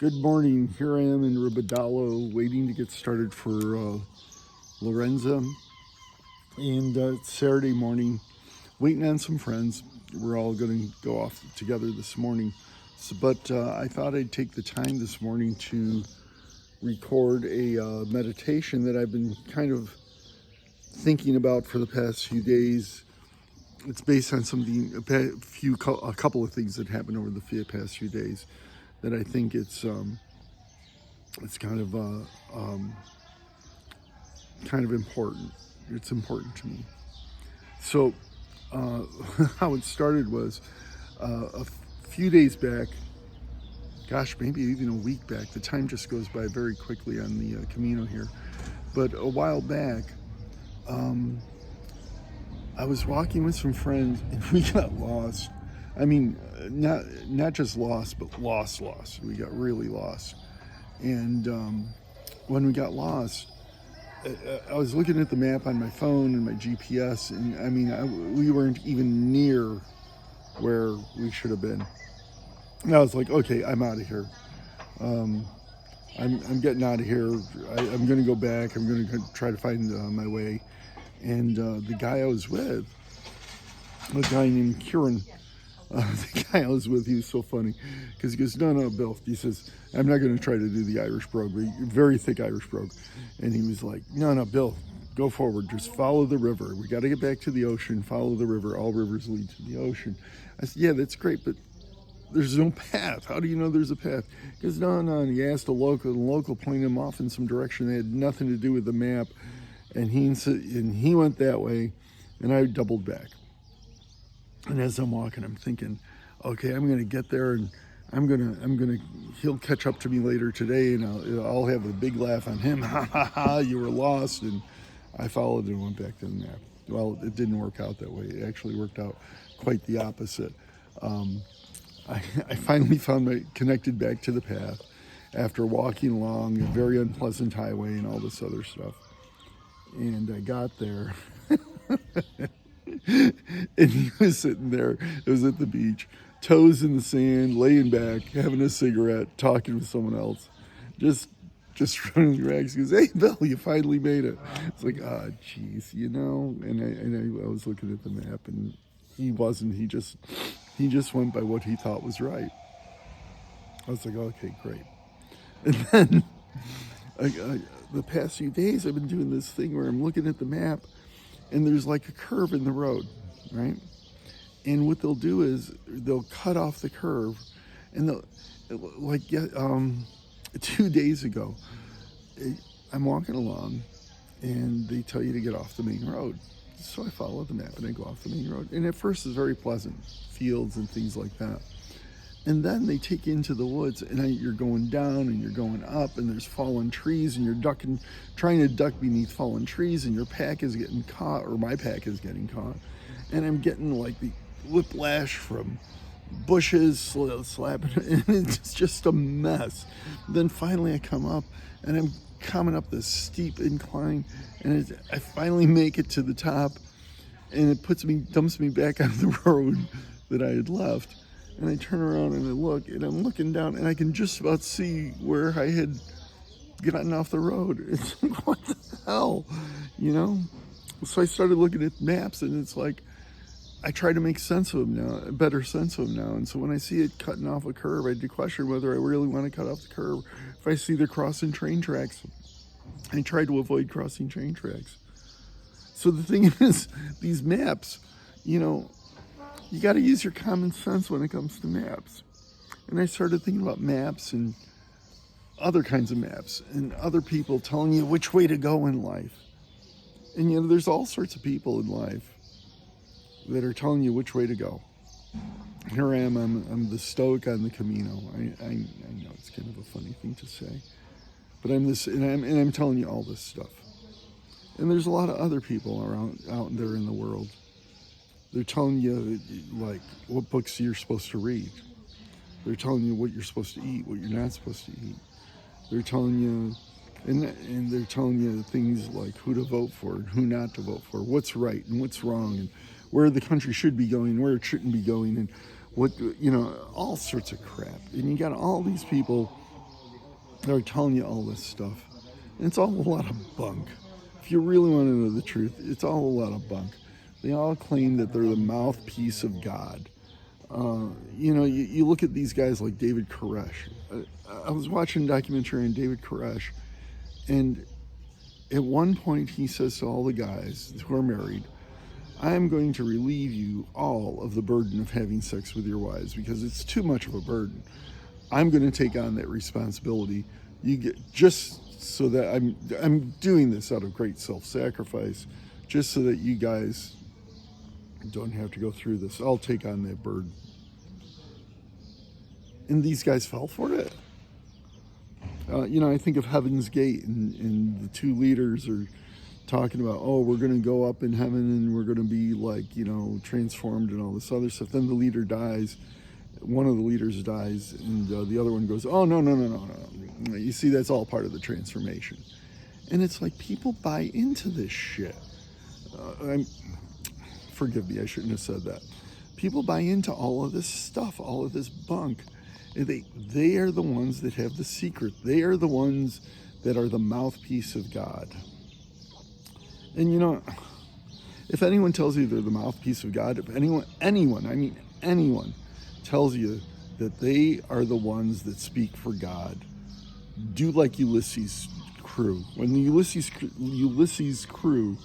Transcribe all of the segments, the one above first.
Good morning. Here I am in Ribadalo waiting to get started for Lorenza. And it's Saturday morning, waiting on some friends. We're all going to go off together this morning. But I thought I'd take the time this morning to record a meditation that I've been kind of thinking about for the past few days. It's based on a couple of things that happened over the past few days that I think it's kind of important. It's important to me. So how it started was a few days back. Gosh, maybe even a week back. The time just goes by very quickly on the Camino here. But a while back, I was walking with some friends and we got lost. I mean, not just lost, but lost. We got really lost. And when we got lost, I was looking at the map on my phone and my GPS, and I mean, we weren't even near where we should have been. And I was like, okay, I'm out of here. I'm getting out of here. I'm going to go back. I'm going to try to find my way. And the guy I was with, a guy named Kieran, the guy I was with, he was so funny because he goes, no, Bill. He says, I'm not going to try to do the Irish brogue, but very thick Irish brogue. And he was like, no, Bill, go forward. Just follow the river. We got to get back to the ocean. Follow the river. All rivers lead to the ocean. I said, yeah, that's great, but there's no path. How do you know there's a path? He goes, no. And he asked the local pointed him off in some direction that had nothing to do with the map. And he went that way, and I doubled back. And as I'm walking, I'm thinking, okay, I'm going to get there, and he'll catch up to me later today, and I'll have a big laugh on him. Ha ha ha! You were lost, and I followed and went back to the map. Well, it didn't work out that way. It actually worked out quite the opposite. I finally connected back to the path after walking along a very unpleasant highway and all this other stuff. And I got there, and he was sitting there. It was at the beach, toes in the sand, laying back, having a cigarette, talking with someone else, just running the rags. He goes, "Hey, Bill, you finally made it." It's like, geez, And I was looking at the map, and he wasn't. He just went by what he thought was right. I was like, okay, great. And then the past few days, I've been doing this thing where I'm looking at the map, and there's like a curve in the road, right? And what they'll do is they'll cut off the curve, and 2 days ago, I'm walking along, and they tell you to get off the main road. So I follow the map and I go off the main road. And at first it's very pleasant, fields and things like that. And then they take you into the woods, and you're going down and you're going up, and there's fallen trees, and you're trying to duck beneath fallen trees, and your pack is getting caught, or my pack is getting caught. And I'm getting like the whiplash from bushes slapping, and it's just a mess. Then finally I come up, and I'm coming up this steep incline, and I finally make it to the top, and it dumps me back on the road that I had left. And I turn around and I look, and I'm looking down, and I can just about see where I had gotten off the road. It's like, what the hell, So I started looking at maps, and it's like, I try to make sense of them now, a better sense of them now. And so when I see it cutting off a curve, I had to question whether I really want to cut off the curve. If I see they're crossing train tracks, I try to avoid crossing train tracks. So the thing is, these maps, you got to use your common sense when it comes to maps. And I started thinking about maps and other kinds of maps and other people telling you which way to go in life. And there's all sorts of people in life that are telling you which way to go. Here I am, I'm the stoic on the Camino. I know it's kind of a funny thing to say, but I'm telling you all this stuff. And there's a lot of other people out there in the world. They're telling you, like, what books you're supposed to read. They're telling you what you're supposed to eat, what you're not supposed to eat. They're telling you, and they're telling you things like who to vote for and who not to vote for, what's right and what's wrong, and where the country should be going, where it shouldn't be going, and all sorts of crap. And you got all these people They're telling you all this stuff. And it's all a lot of bunk. If you really want to know the truth, it's all a lot of bunk. They all claim that they're the mouthpiece of God. You look at these guys like David Koresh. I was watching a documentary on David Koresh, and at one point he says to all the guys who are married, I am going to relieve you all of the burden of having sex with your wives because it's too much of a burden. I'm going to take on that responsibility. You get just so that I'm doing this out of great self-sacrifice, just so that you guys don't have to go through this. I'll take on that burden. And these guys fell for it. I think of Heaven's Gate, and the two leaders are talking about, we're going to go up in heaven and we're going to be transformed and all this other stuff. Then the leader dies. One of the leaders dies, and the other one goes, oh, no. You see, that's all part of the transformation. And it's like people buy into this shit. Forgive me, I shouldn't have said that. People buy into all of this stuff, all of this bunk. They are the ones that have the secret. They are the ones that are the mouthpiece of God. And if anyone tells you they're the mouthpiece of God, if anyone tells you that they are the ones that speak for God, do like Ulysses' crew. When the Ulysses' crew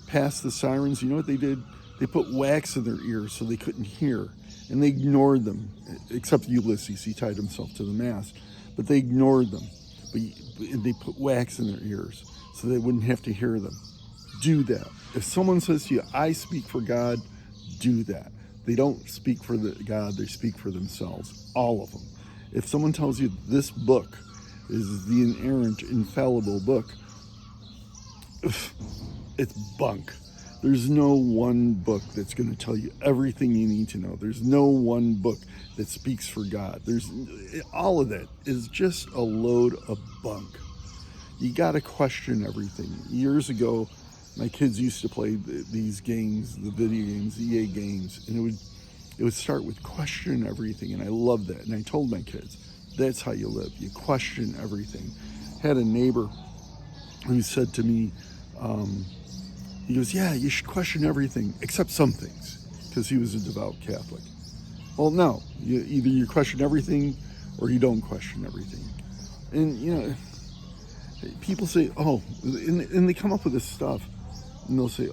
passed the sirens, you know what they did? They put wax in their ears so they couldn't hear. And they ignored them, except Ulysses. He tied himself to the mast. But they ignored them. But they put wax in their ears so they wouldn't have to hear them. Do that. If someone says to you, I speak for God, do that. They don't speak for God, they speak for themselves. All of them. If someone tells you this book is the inerrant, infallible book, it's bunk. There's no one book that's going to tell you everything you need to know. There's no one book that speaks for God. All of that is just a load of bunk. You got to question everything. Years ago, my kids used to play these games, the video games, EA games, and it would start with question everything, and I loved that. And I told my kids, that's how you live. You question everything. Had a neighbor who said to me, he goes, yeah, you should question everything except some things, because he was a devout Catholic. Well, no, either you question everything or you don't question everything. And, people say, and they come up with this stuff, and they'll say,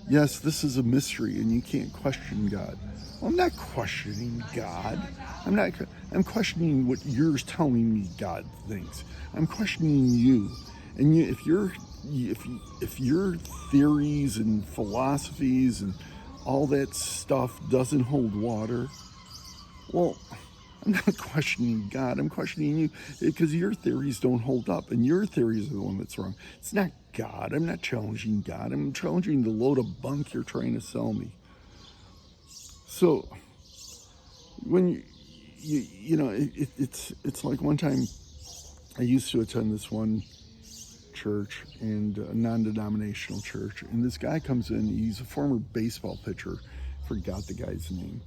yes, this is a mystery and you can't question God. Well, I'm not questioning God. I'm questioning what you're telling me God thinks. I'm questioning you. And if your theories and philosophies and all that stuff doesn't hold water, well, I'm not questioning God. I'm questioning you because your theories don't hold up, and your theories are the one that's wrong. It's not God. I'm not challenging God. I'm challenging the load of bunk you're trying to sell me. So when it's like one time I used to attend this one church, and a non-denominational church, and this guy comes in. He's a former baseball pitcher. Forgot the guy's name,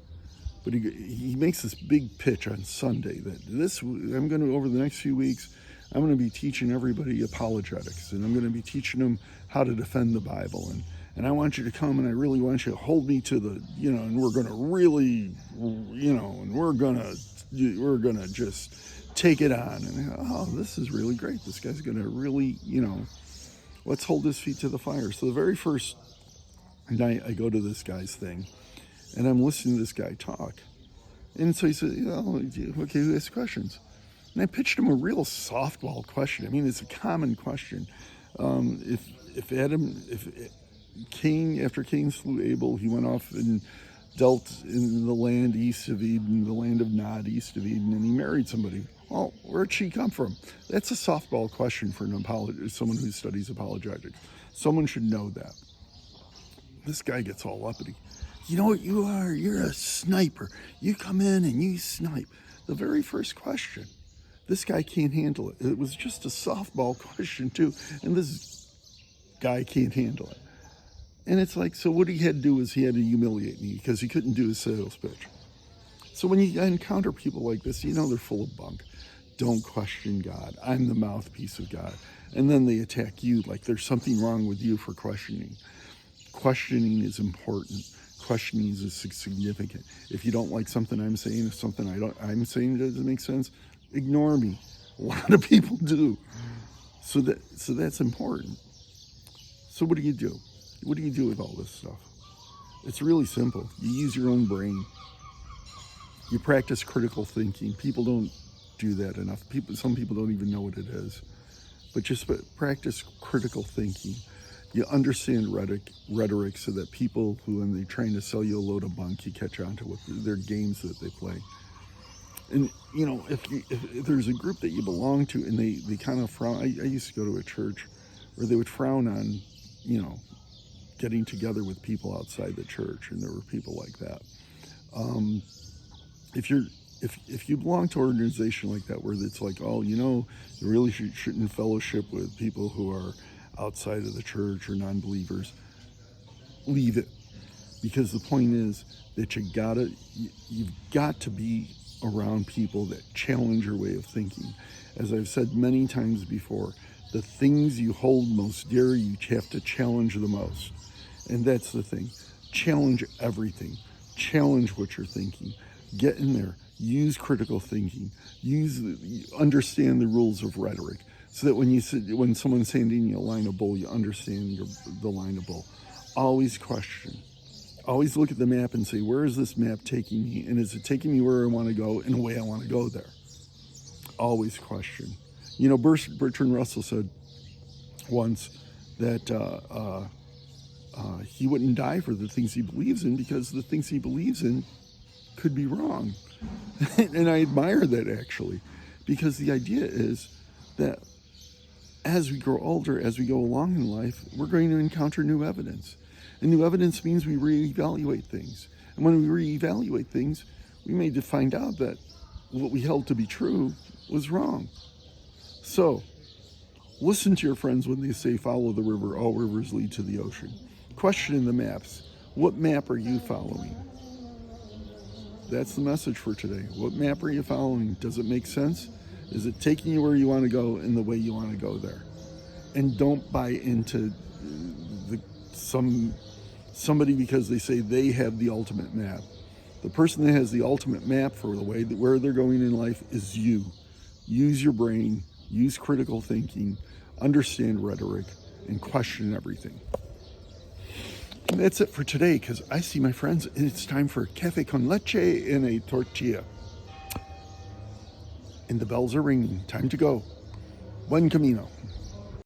but he makes this big pitch on Sunday that I'm going to, over the next few weeks, I'm going to be teaching everybody apologetics, and I'm going to be teaching them how to defend the Bible, and I want you to come, and I really want you to hold me to the, and we're going to really, and we're going to just take it on. And I go, this is really great. This guy's going to really, let's hold his feet to the fire. So the very first night I go to this guy's thing, and I'm listening to this guy talk. And so he said, okay, who has questions? And I pitched him a real softball question. I mean, it's a common question. If Cain, after Cain slew Abel, he went off and dealt in the land east of Eden, the land of Nod east of Eden, and he married somebody. Well, where'd she come from? That's a softball question for someone who studies apologetics. Someone should know that. This guy gets all uppity. You know what you are? You're a sniper. You come in and you snipe. The very first question, this guy can't handle it. It was just a softball question too, and this guy can't handle it. And it's like, so what he had to do is he had to humiliate me because he couldn't do his sales pitch. So when you encounter people like this, they're full of bunk. don't question God. I'm the mouthpiece of God. And then they attack you like there's something wrong with you for questioning. Questioning is important. Questioning is significant. If you don't like something I'm saying, if something I'm saying doesn't make sense, ignore me. A lot of people do. So that's important. So what do you do? What do you do with all this stuff? It's really simple. You use your own brain. You practice critical thinking. People don't do that enough. Some people don't even know what it is. But just practice critical thinking. You understand rhetoric so that people who, when they're trying to sell you a load of bunk, you catch on to what their games that they play. And, you know, if there's a group that you belong to and they kind of frown, I used to go to a church where they would frown on, you know, getting together with people outside the church, and there were people like that. If you belong to an organization like that where it's like, oh, you know, you really shouldn't fellowship with people who are outside of the church or non-believers, leave it. Because the point is that you've got to be around people that challenge your way of thinking. As I've said many times before, the things you hold most dear, you have to challenge the most. And that's the thing. Challenge everything. Challenge what you're thinking. Get in there. Use critical thinking. Understand the rules of rhetoric, so that when someone's handing you a line of bull, you understand the line of bull. Always question. Always look at the map and say, where is this map taking me? And is it taking me where I want to go in a way I want to go there? Always question. You know, Bertrand Russell said once that he wouldn't die for the things he believes in, because the things he believes in could be wrong. And I admire that, actually, because the idea is that as we grow older, as we go along in life, we're going to encounter new evidence. And new evidence means we reevaluate things. And when we reevaluate things, we may find out that what we held to be true was wrong. So, listen to your friends when they say, follow the river, all rivers lead to the ocean. Question the maps. What map are you following? That's the message for today. What map are you following? Does it make sense? Is it taking you where you want to go in the way you want to go there? And don't buy into somebody because they say they have the ultimate map. The person that has the ultimate map for the way that where they're going in life is you. Use your brain, use critical thinking, understand rhetoric, and question everything. And that's it for today, because I see my friends, and it's time for cafe con leche and a tortilla. And the bells are ringing. Time to go. Buen camino.